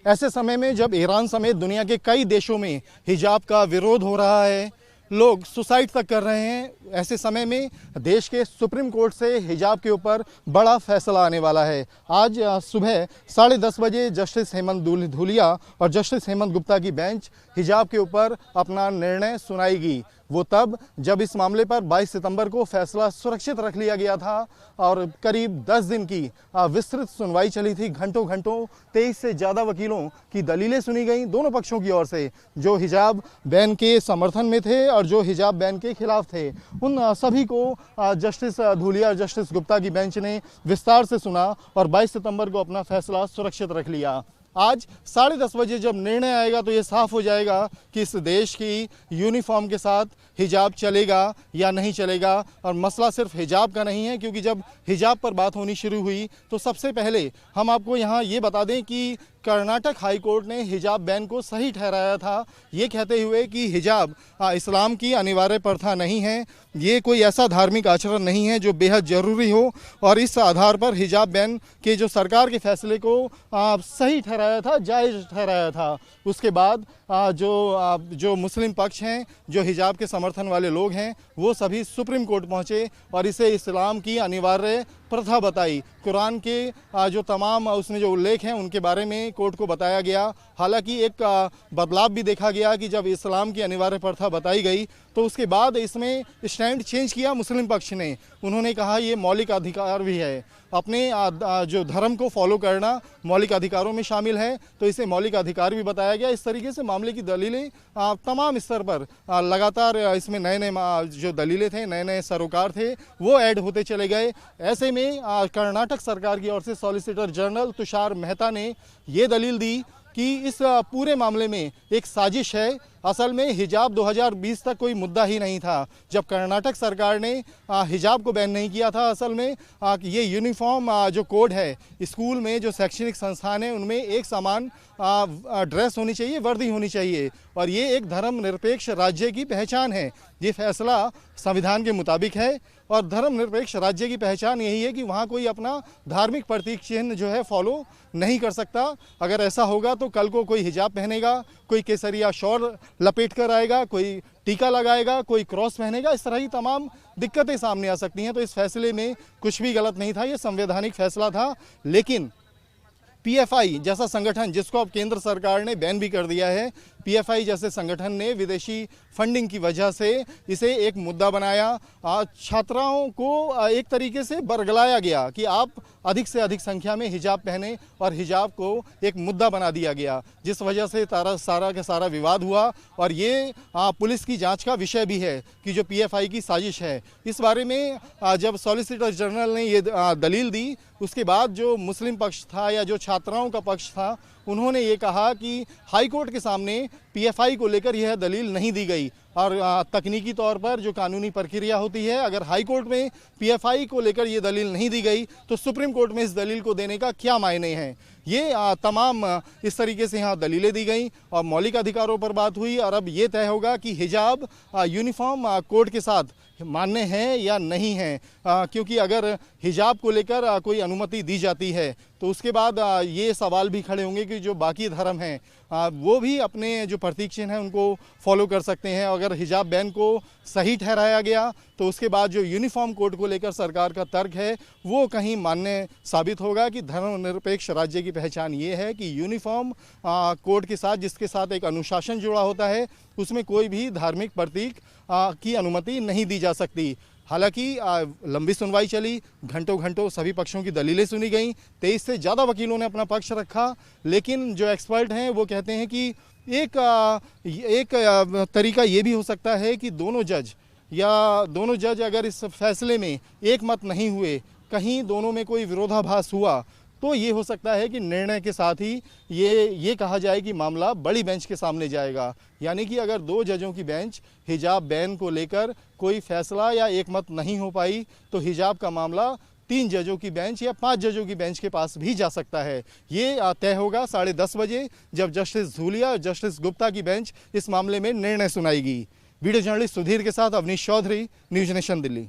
ऐसे समय में जब ईरान समेत दुनिया के कई देशों में हिजाब का विरोध हो रहा है, लोग सुसाइड तक कर रहे हैं, ऐसे समय में देश के सुप्रीम कोर्ट से हिजाब के ऊपर बड़ा फैसला आने वाला है। आज सुबह 10:30 बजे जस्टिस हेमंत धूलिया और जस्टिस हेमंत गुप्ता की बेंच हिजाब के ऊपर अपना निर्णय सुनाएगी। वो तब जब इस मामले पर 22 सितंबर को फैसला सुरक्षित रख लिया गया था और करीब 10 दिन की विस्तृत सुनवाई चली थी। घंटों 23 से ज़्यादा वकीलों की दलीलें सुनी गई दोनों पक्षों की ओर से, जो हिजाब बैन के समर्थन में थे और जो हिजाब बैन के खिलाफ थे। उन सभी को जस्टिस धूलिया और जस्टिस गुप्ता की बेंच ने विस्तार से सुना और 22 सितंबर को अपना फैसला सुरक्षित रख लिया। आज 10:30 बजे जब निर्णय आएगा तो ये साफ हो जाएगा कि इस देश की यूनिफॉर्म के साथ हिजाब चलेगा या नहीं चलेगा। और मसला सिर्फ हिजाब का नहीं है, क्योंकि जब हिजाब पर बात होनी शुरू हुई तो सबसे पहले हम आपको यहाँ ये बता दें कि कर्नाटक हाई कोर्ट ने हिजाब बैन को सही ठहराया था, ये कहते हुए कि हिजाब इस्लाम की अनिवार्य प्रथा नहीं है, ये कोई ऐसा धार्मिक आचरण नहीं है जो बेहद ज़रूरी हो। और इस आधार पर हिजाब बैन के जो सरकार के फैसले को सही ठहराया था, जायज़ ठहराया था। उसके बाद जो मुस्लिम पक्ष हैं, जो हिजाब के समर्थन वाले लोग हैं, वो सभी सुप्रीम कोर्ट पहुँचे और इसे इस्लाम की अनिवार्य प्रथा बताई। कुरान के जो तमाम उसमें जो उल्लेख हैं उनके बारे में कोर्ट को बताया गया। हालांकि एक बदलाव भी देखा गया कि जब इस्लाम की अनिवार्य प्रथा बताई गई तो उसके बाद इसमें स्टैंड चेंज किया मुस्लिम पक्ष ने। उन्होंने कहा ये मौलिक अधिकार भी है, अपने जो धर्म को फॉलो करना मौलिक अधिकारों में शामिल है, तो इसे मौलिक अधिकार भी बताया गया। इस तरीके से मामले की दलीलें तमाम स्तर पर लगातार इसमें नए जो दलीलें थे, नए सरोकार थे, वो ऐड होते चले गए। ऐसे में कर्नाटक सरकार की ओर से सॉलिसिटर जनरल तुषार मेहता ने ये दलील दी कि इस पूरे मामले में एक साजिश है। असल में हिजाब 2020 तक कोई मुद्दा ही नहीं था। जब कर्नाटक सरकार ने हिजाब को बैन नहीं किया था, असल में ये यूनिफॉर्म जो कोड है, स्कूल में जो शैक्षणिक संस्थान है उनमें एक समान ड्रेस होनी चाहिए, वर्दी होनी चाहिए, और ये एक धर्मनिरपेक्ष राज्य की पहचान है। ये फैसला संविधान के मुताबिक है और धर्मनिरपेक्ष राज्य की पहचान यही है कि वहाँ कोई अपना धार्मिक प्रतीक चिन्ह जो है फॉलो नहीं कर सकता। अगर ऐसा होगा तो कल को कोई हिजाब पहनेगा, कोई केसरिया शॉल लपेट कर आएगा, कोई टीका लगाएगा, कोई क्रॉस पहनेगा, इस तरह की तमाम दिक्कतें सामने आ सकती हैं। तो इस फैसले में कुछ भी गलत नहीं था, ये संवैधानिक फैसला था। लेकिन पीएफआई जैसा संगठन, जिसको अब केंद्र सरकार ने बैन भी कर दिया है, पीएफआई जैसे संगठन ने विदेशी फंडिंग की वजह से इसे एक मुद्दा बनाया। छात्राओं को एक तरीके से बरगलाया गया कि आप अधिक से अधिक संख्या में हिजाब पहने और हिजाब को एक मुद्दा बना दिया गया, जिस वजह से सारा का सारा विवाद हुआ। और ये पुलिस की जांच का विषय भी है कि जो पीएफआई की साजिश है। इस बारे में जब सॉलिसिटर जनरल ने ये दलील दी, उसके बाद जो मुस्लिम पक्ष था या जो छात्राओं का पक्ष था, उन्होंने ये कहा कि हाई कोर्ट के सामने पीएफआई को लेकर यह दलील नहीं दी गई। और तकनीकी तौर पर जो कानूनी प्रक्रिया होती है, अगर हाई कोर्ट में पीएफआई को लेकर ये दलील नहीं दी गई तो सुप्रीम कोर्ट में इस दलील को देने का क्या मायने हैं। ये तमाम इस तरीके से यहाँ दलीलें दी गई और मौलिक अधिकारों पर बात हुई। और अब ये तय होगा कि हिजाब यूनिफॉर्म कोड के साथ मान्य है या नहीं है, क्योंकि अगर हिजाब को लेकर कोई अनुमति दी जाती है तो उसके बाद ये सवाल भी खड़े होंगे कि जो बाकी धर्म हैं वो भी अपने जो प्रतीक चिन्ह हैं उनको फॉलो कर सकते हैं। अगर हिजाब बैन को सही ठहराया गया तो उसके बाद जो यूनिफॉर्म कोड को लेकर सरकार का तर्क है वो कहीं मान्य साबित होगा कि धर्मनिरपेक्ष राज्य की पहचान ये है कि यूनिफॉर्म कोड के साथ, जिसके साथ एक अनुशासन जुड़ा होता है, उसमें कोई भी धार्मिक प्रतीक की अनुमति नहीं दी जा सकती। हालांकि लंबी सुनवाई चली, घंटों सभी पक्षों की दलीलें सुनी गईं, 23 से ज़्यादा वकीलों ने अपना पक्ष रखा। लेकिन जो एक्सपर्ट हैं वो कहते हैं कि एक तरीका ये भी हो सकता है कि दोनों जज अगर इस फैसले में एक मत नहीं हुए, कहीं दोनों में कोई विरोधाभास हुआ, तो ये हो सकता है कि निर्णय के साथ ही ये कहा जाए कि मामला बड़ी बेंच के सामने जाएगा। यानी कि अगर 2 जजों की बेंच हिजाब बैन को लेकर कोई फैसला या एक मत नहीं हो पाई तो हिजाब का मामला 3 जजों की बेंच या 5 जजों की बेंच के पास भी जा सकता है। ये तय होगा 10:30 बजे, जब जस्टिस धूलिया और जस्टिस गुप्ता की बेंच इस मामले में निर्णय सुनाएगी। वीडियो जर्नलिस्ट सुधीर के साथ अवनीश चौधरी, न्यूज़ नेशन दिल्ली।